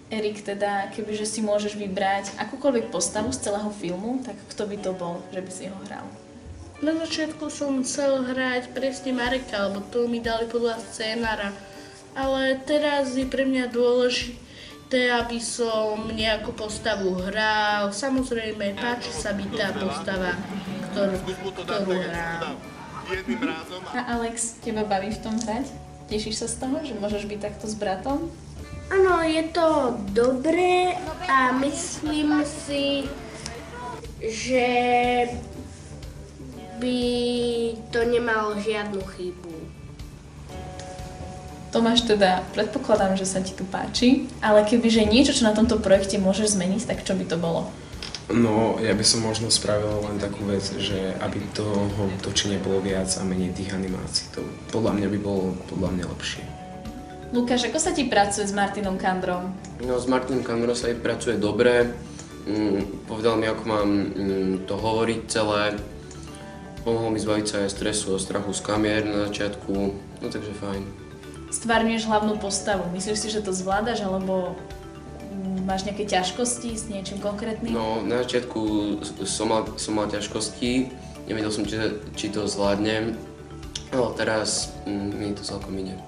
Erik, teda, kebyže si môžeš vybrať akúkoľvek postavu z celého filmu, tak kto by to bol, že by si ho hral? Na začiatku som chcel hrať presne Mareka, lebo to mi dali podľa scénára. Ale teraz je pre mňa dôležité, aby som nejakú postavu hral. Samozrejme, páči sa mi tá postava, ktorú hrám. A Alex, teba baví v tom hrať? Tešíš sa z toho, že môžeš byť takto s bratom? Áno, je to dobré a myslím si, že by to nemalo žiadnu chybu. Tomáš, teda predpokladám, že sa ti tu páči, ale kebyže niečo, čo na tomto projekte môžeš zmeniť, tak čo by to bolo? No, ja by som možno spravil len takú vec, že aby toho točenia bolo viac a menej tých animácií. To podľa mňa by bolo lepšie. Lukáš, ako sa ti pracuje s Martinom Kandrom? No, s Martinom Kandrom sa pracuje dobre. Povedal mi, ako mám to hovoriť celé. Pomohol mi zbaviť sa aj stresu a strachu z kamier na začiatku. No, takže fajn. Stvárňuješ hlavnú postavu. Myslíš si, že to zvládaš, alebo máš nejaké ťažkosti s niečím konkrétnym? No, na začiatku som mal ťažkosti. Nevedel som, či to zvládnem. Ale teraz mi to celkom ide.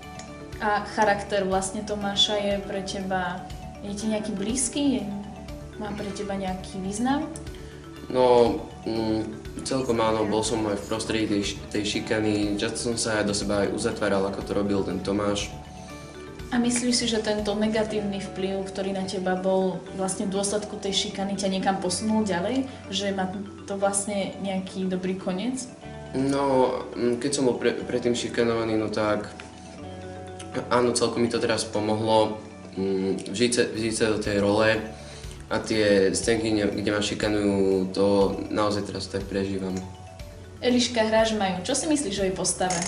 A charakter vlastne Tomáša je pre teba, je ti nejaký blízky? Má pre teba nejaký význam? No, celkom áno, bol som aj v prostredí tej šikany, často som sa aj do seba aj uzatváral, ako to robil ten Tomáš. A myslíš si, že tento negatívny vplyv, ktorý na teba bol vlastne v dôsledku tej šikany, ťa niekam posunul ďalej? Že má to vlastne nejaký dobrý koniec? No, keď som bol predtým šikanovaný, no tak áno, celkom mi to teraz pomohlo vžiť sa do tej role a tie scénky, kde ma šikanujú, to naozaj teraz tak prežívam. Eliška, hráš Maju. Čo si myslíš o jej postave?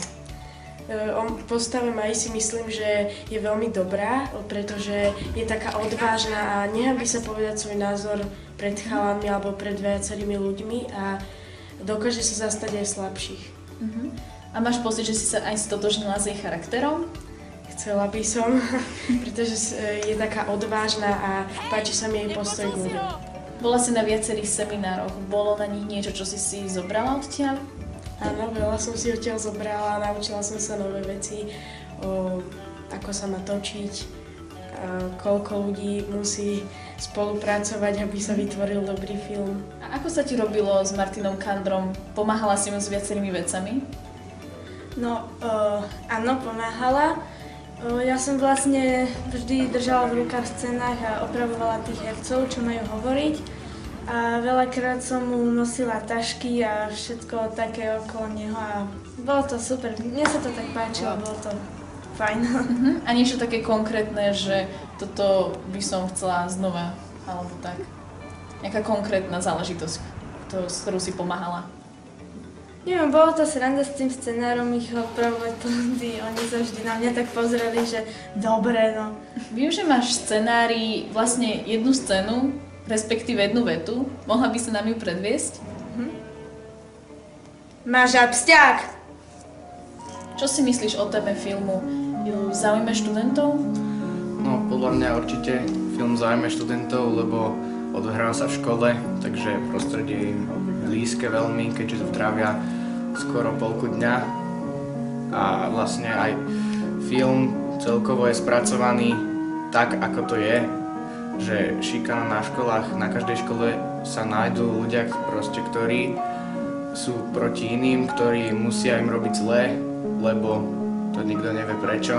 V postave Maji si myslím, že je veľmi dobrá, pretože je taká odvážna a nehábi sa povedať svoj názor pred chalami alebo pred viacerými ľuďmi a dokáže sa zastať aj slabších. A máš pocit, že si sa aj stotožnila s jej charakterom? Chcela by som, pretože je taká odvážna a páči sa mi jej postoj k ľuďom. Bola si na viacerých seminároch. Bolo na nich niečo, čo si zobrala odtiaľ? Áno, veľa som si odtiaľ zobrala, naučila som sa nové veci, ako sa má točiť, koľko ľudí musí spolupracovať, aby sa vytvoril dobrý film. A ako sa ti robilo s Martinom Kandrom? Pomáhala si mu s viacerými vecami? No, áno, pomáhala. Ja som vlastne vždy držala v rukách scenách a opravovala tých hercov, čo majú hovoriť. A veľakrát som mu nosila tašky a všetko také okolo neho a bolo to super. Mne sa to tak páčilo, bolo to fajn. A niečo také konkrétne, že toto by som chcela znova, alebo tak? Nejaká konkrétna záležitosť, s ktorou si pomáhala? Neviem, bolo to sranda s tým scenárom ich opravovať, oni sa vždy na mňa tak pozreli, že dobre, no. Viem, že máš v scenári vlastne jednu scénu, respektíve jednu vetu. Mohla by sa nám ju predviesť? Máš absťák! Čo si myslíš o téme filmu? Ju zaujme študentov? No, podľa mňa určite film zaujme študentov, lebo odohrá sa v škole, takže prostredie je im blízke veľmi, keďže tu trávia skoro polku dňa. A vlastne aj film celkovo je spracovaný tak, ako to je, že šikana na školách, na každej škole sa nájdú ľudia, proste, ktorí sú proti iným, ktorí musia im robiť zlé, lebo to nikto nevie prečo.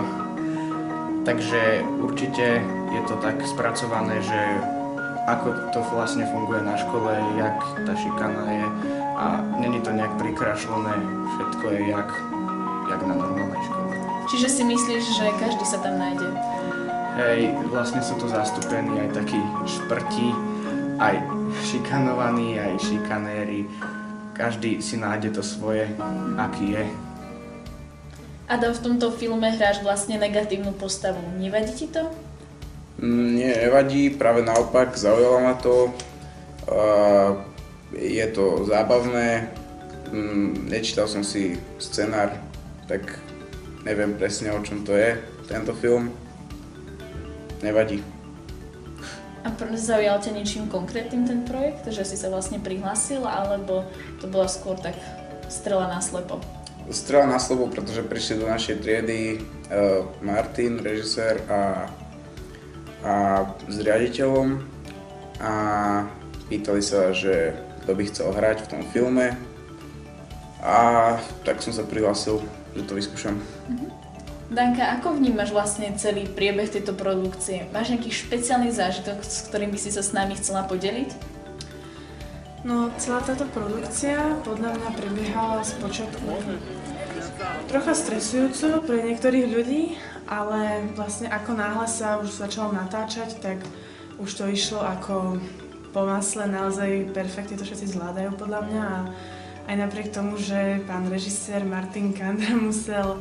Takže určite je to tak spracované, že ako to vlastne funguje na škole, jak tá šikana je a není to nejak prikrašlené, všetko je jak na normálnej škole. Čiže si myslíš, že každý sa tam nájde? Hej, vlastne sú tu zastúpení aj takí šprti, aj šikanovaní, aj šikanéri. Každý si nájde to svoje, aký je. Adam, v tomto filme hráš vlastne negatívnu postavu. Nevadí ti to? Nie, nevadí, práve naopak, zaujalo ma to. Je to zábavné, nečítal som si scenár, tak neviem presne, o čom to je, tento film. Nevadí. zaujal ťa niečím konkrétnym ten projekt, že si sa vlastne prihlásil, alebo to bola skôr tak strela na slepo? Strela na slovo, pretože prišli do našej triedy Martin, režisér a s riaditeľom a pýtali sa, že kto by chcel hrať v tom filme a tak som sa prihlásil, že to vyskúšam. Danka, ako vnímaš vlastne celý priebeh tejto produkcie? Máš nejaký špeciálny zážitok, s ktorým by si sa s nami chcela podeliť? No, celá táto produkcia podľa mňa prebiehala spočiatku trocha stresujúco pre niektorých ľudí, ale vlastne ako náhle sa už začalo natáčať, tak už to išlo ako po masle, naozaj perfektne to všetci zvládajú podľa mňa a aj napriek tomu, že pán režisér Martin Kandra musel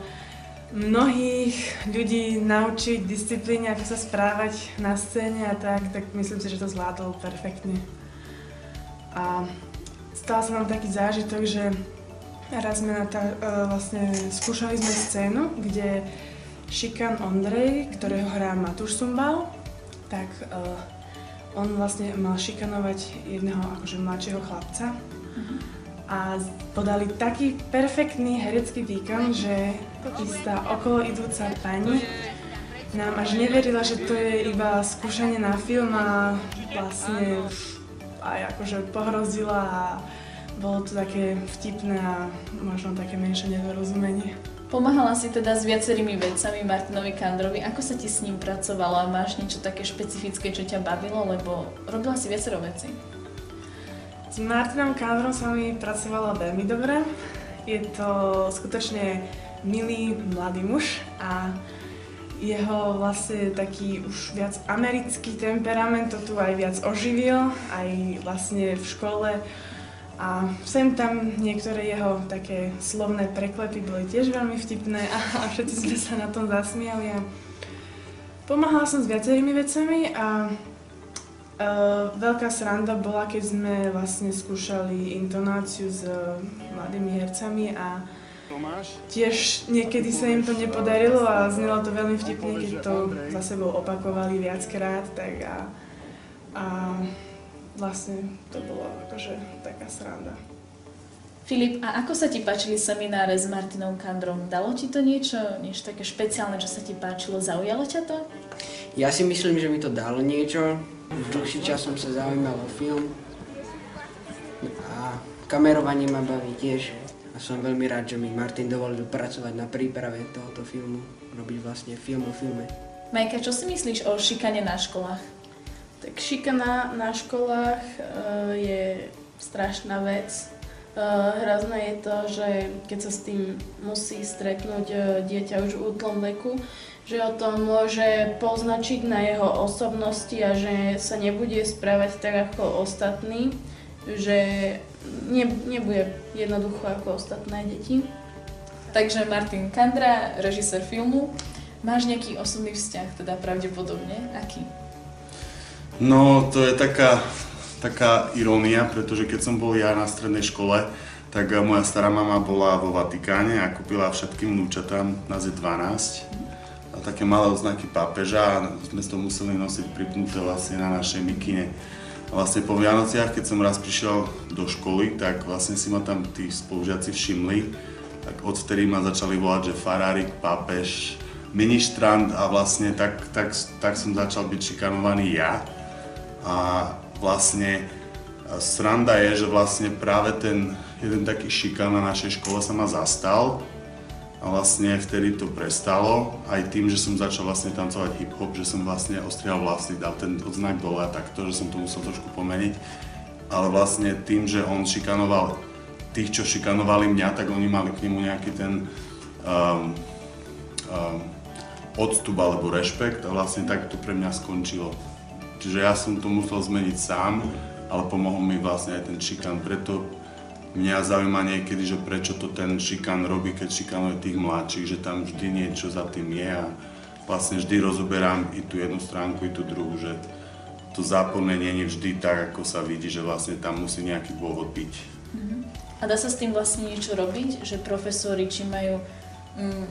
mnohých ľudí naučiť disciplíne, ako sa správať na scéne a tak myslím si, že to zvládol perfektne. A stal sa nám taký zážitok, že raz sme vlastne skúšali sme scénu, kde šikan Ondrej, ktorého hrá Matúš Sumbal, tak on vlastne mal šikanovať jedného akože mladšieho chlapca. A podali taký perfektný herecký výkon, že istá okolo idúca pani nám až neverila, že to je iba skúšanie na film a vlastne aj akože pohrozila a bolo to také vtipné a možno také menšie nedorozumenie. Pomáhala si teda s viacerými vedcami Martinovi Kandrovi. Ako sa ti s ním pracovalo a máš niečo také špecifické, čo ťa bavilo, lebo robila si viacero vecí? S Martinom Kandrom sa mi pracovalo veľmi dobre. Je to skutočne milý mladý muž a jeho vlastne taký už viac americký temperament to tu aj viac oživil, aj vlastne v škole. A sem tam niektoré jeho také slovné preklepy boli tiež veľmi vtipné a všetci sme sa na tom zasmiali. A pomáhala som s viacerými vecami a veľká sranda bola, keď sme vlastne skúšali intonáciu s mladými hercami a tiež niekedy sa im to nepodarilo a znelo to veľmi vtipne, keď to za sebou opakovali viackrát, tak a vlastne to bolo akože taká sranda. Filip, a ako sa ti páčili semináre s Martinom Kandrom? Dalo ti to niečo také špeciálne, čo sa ti páčilo? Zaujalo ťa to? Ja si myslím, že mi to dalo niečo. Už dlhší čas som sa zaujímal o film a kamerovanie ma baví tiež a som veľmi rád, že mi Martin dovolil pracovať na príprave tohoto filmu, robiť vlastne film o filme. Majka, čo si myslíš o šikane na školách? Tak šikana na školách je strašná vec. Hrozné je to, že keď sa s tým musí stretnúť dieťa už v útlom veku, že ho to môže poznačiť na jeho osobnosti a že sa nebude správať tak ako ostatní, že nebude jednoducho ako ostatné deti. Takže Martin Kandra, režisér filmu, máš nejaký osobný vzťah, teda pravdepodobne, aký? No, to je taká irónia, pretože keď som bol ja na strednej škole, tak moja stará mama bola vo Vatikáne a kúpila všetkým vnúčatám na Z12 a také malé odznaky pápeža a sme to museli nosiť pripnuté vlastne na našej mikine. A vlastne po Vianociach, keď som raz prišiel do školy, tak vlastne si ma tam tí spolužiaci všimli, tak odvtedy ma začali volať, že farárik, pápež, ministrant a vlastne tak som začal byť šikanovaný ja. A vlastne sranda je, že vlastne práve ten jeden taký šikan na našej škole sa ma zastal a vlastne vtedy to prestalo, aj tým, že som začal vlastne tancovať hip-hop, že som vlastne ostrihal vlasy, dal ten odznak dole a takto, že som to musel trošku pomeniť. Ale vlastne tým, že on šikanoval tých, čo šikanovali mňa, tak oni mali k nemu nejaký ten odstup alebo rešpekt a vlastne tak to pre mňa skončilo. Čiže ja som to musel zmeniť sám, ale pomohol mi vlastne aj ten šikan. Preto mňa zaujíma niekedy, že prečo to ten šikan robí, keď šikanuje tých mladších, že tam vždy niečo za tým je a vlastne vždy rozoberám i tú jednu stránku, i tú druhú, že to záporné nie je vždy tak, ako sa vidí, že vlastne tam musí nejaký dôvod byť. A dá sa s tým vlastne niečo robiť, že profesori, či majú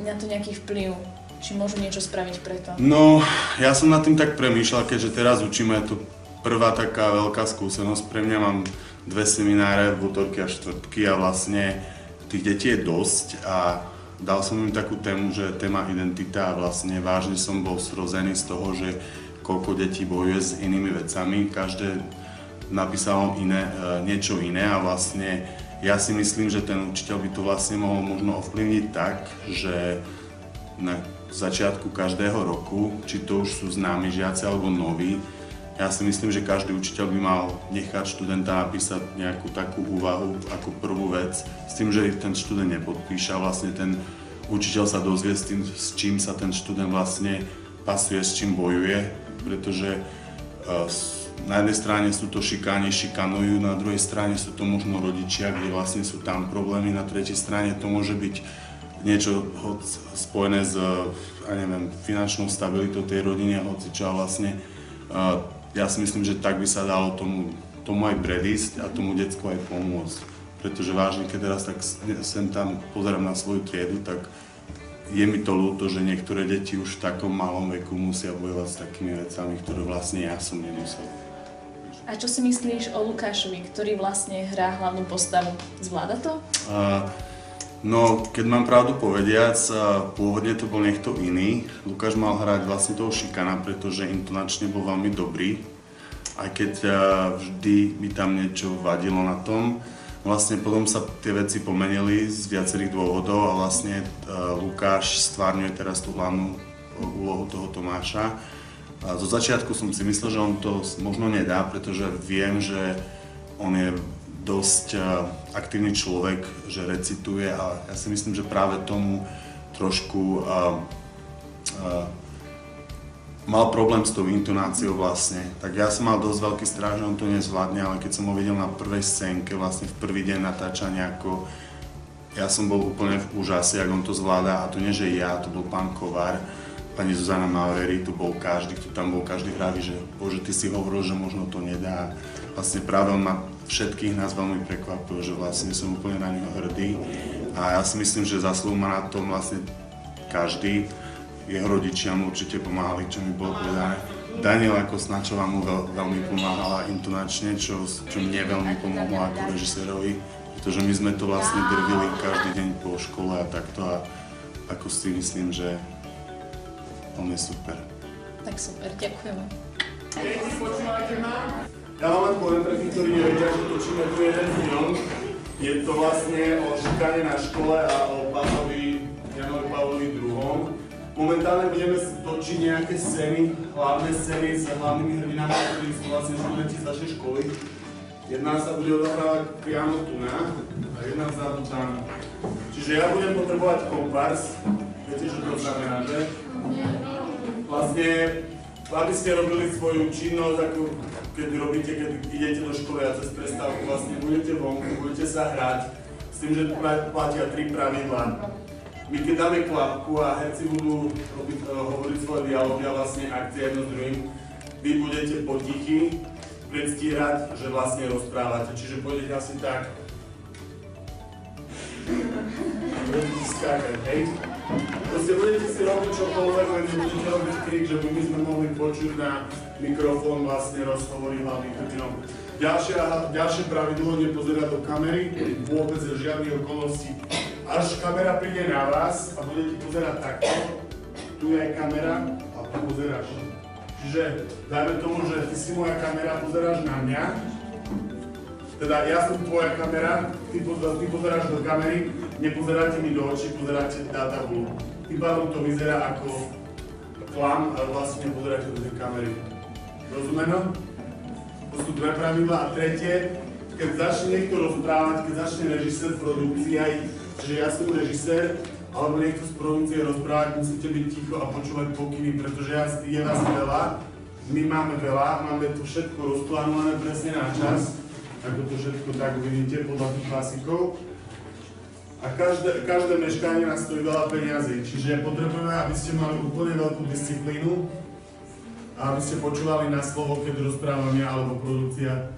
na to nejaký vplyv, či môžu niečo spraviť preto? No, ja som nad tým tak premýšľal, keďže teraz učíme tú prvá taká veľká skúsenosť. Pre mňa mám 2 semináre v útorky a štvrtky a vlastne tých detí je dosť a dal som im takú tému, že téma identita a vlastne vážne som bol zrozený z toho, že koľko detí bojuje s inými vecami. Každé napísalo niečo iné a vlastne ja si myslím, že ten učiteľ by to vlastne mohol možno ovplyvniť tak, že na začiatku každého roku, či to už sú známi žiaci alebo noví, ja si myslím, že každý učiteľ by mal nechať študenta napísať nejakú takú úvahu ako prvú vec, s tým, že ten študent nepodpíše a vlastne ten učiteľ sa dozvie s čím sa ten študent vlastne pasuje, s čím bojuje, pretože na jednej strane sú to šikanujú, na druhej strane sú to možno rodičia, kde vlastne sú tam problémy, na tretej strane to môže byť niečo spojené s finančnou stabilitou tej rodiny a hocičo a vlastne ja si myslím, že tak by sa dalo tomu aj predísť a tomu decku aj pomôcť. Pretože vážne, keď teraz tak sem tam pozerám na svoju triedu, tak je mi to ľúto, že niektoré deti už v takom malom veku musia bojovať s takými vecami, ktoré vlastne ja som nemusel. A čo si myslíš o Lukášovi, ktorý vlastne hrá hlavnú postavu? Zvláda to? No, keď mám pravdu povediac, pôvodne to bol niekto iný. Lukáš mal hrať vlastne toho šikana, pretože intonačne bol veľmi dobrý. Aj keď vždy mi tam niečo vadilo na tom. Vlastne potom sa tie veci pomenili z viacerých dôvodov a vlastne Lukáš stvárňuje teraz tú hlavnú úlohu toho Tomáša. Zo začiatku som si myslel, že on to možno nedá, pretože viem, že on je dosť aktívny človek, že recituje a ja si myslím, že práve tomu trošku mal problém s tou intonáciou vlastne. Tak ja som mal dosť veľký strach, že on to nezvládne, ale keď som ho videl na prvej scénke, vlastne v prvý deň natáčania, ja som bol úplne v úžase, jak on to zvláda a to nie, že ja, to bol pán Kovar, pani Zuzana Maureri, tu bol každý, kto tam bol, každý hraví, že bože, ty si hovoril, že možno to nedá. Vlastne práve on ma všetkých nás veľmi prekvapil, že vlastne som úplne na neho hrdý a ja si myslím, že zaslúhu má na tom vlastne každý. Jeho rodičia mu určite pomáhali, čo mi bolo povedané. Daniela Kosnačová mu veľmi pomáhala intonačne, čo mne veľmi pomohlo ako režisérovi, pretože my sme to vlastne drvili každý deň po škole a takto a ako si myslím, že on je super. Tak super, ďakujeme. Ja vám len poviem pre tých, ktorí nevedia, že točíme tu jeden film. Je to vlastne o šikane na škole a o pánovi Janovi Pavlovi II. Momentálne budeme točiť nejaké scény, hlavné scény s hlavnými hrdinami, ktorí sú vlastne študenti z našej školy. Jedna sa bude odohrávať priamo tu a jedna vzadu tam. Čiže ja budem potrebovať kompars. Viete, čo to znamená, že? Vlastne, aby ste robili svoju činnosť, ako keď idete do školy a cez prestávku vlastne budete vonku, budete sa hrať, s tým, že platia 3 pravidlá. My keď dáme klapku a herci budú hovoriť svoje dialógy a vlastne akcie jedno s druhým, vy budete potichy predstierať, že vlastne rozprávate, čiže pôjdete asi tak. Budete skákať, hej? Proste budete si robiť čokoľvek, len nebudete robiť krik, že by sme mohli počuť na mikrofón vlastne rozhovory hlavných hrdinov. Ďalšie pravidlo, nepozerať do kamery, vôbec žiadnych okolností. Až kamera príde na vás a budete pozerať takto, tu je aj kamera a tu pozeráš. Čiže dajme tomu, že ty si moja kamera, pozeráš na mňa, teda ja som tvoja kamera, ty pozeráš do kamery, nepozeráte mi do očí, pozeráte na tabulu. Tým pádom to vyzerá ako klam, ale vlastne nepozeráte do tej kamery. Rozumeno? To sú 2 pravidlá a tretie, keď začne niekto rozprávať, keď začne režisér v produkcii aj, že ja som režisér, alebo niekto z produkcie rozprávať, musíte byť ticho a počúvať pokyny, pretože je nás veľa, my máme veľa, máme to všetko rozplánované presne na čas, ako to všetko tak uvidíte podľa tých klasikov. A každé meškanie nás stojí veľa peniazy, čiže potrebujeme, aby ste mali úplne veľkú disciplínu a aby ste počúvali na slovo, keď rozprávam ja alebo produkcia.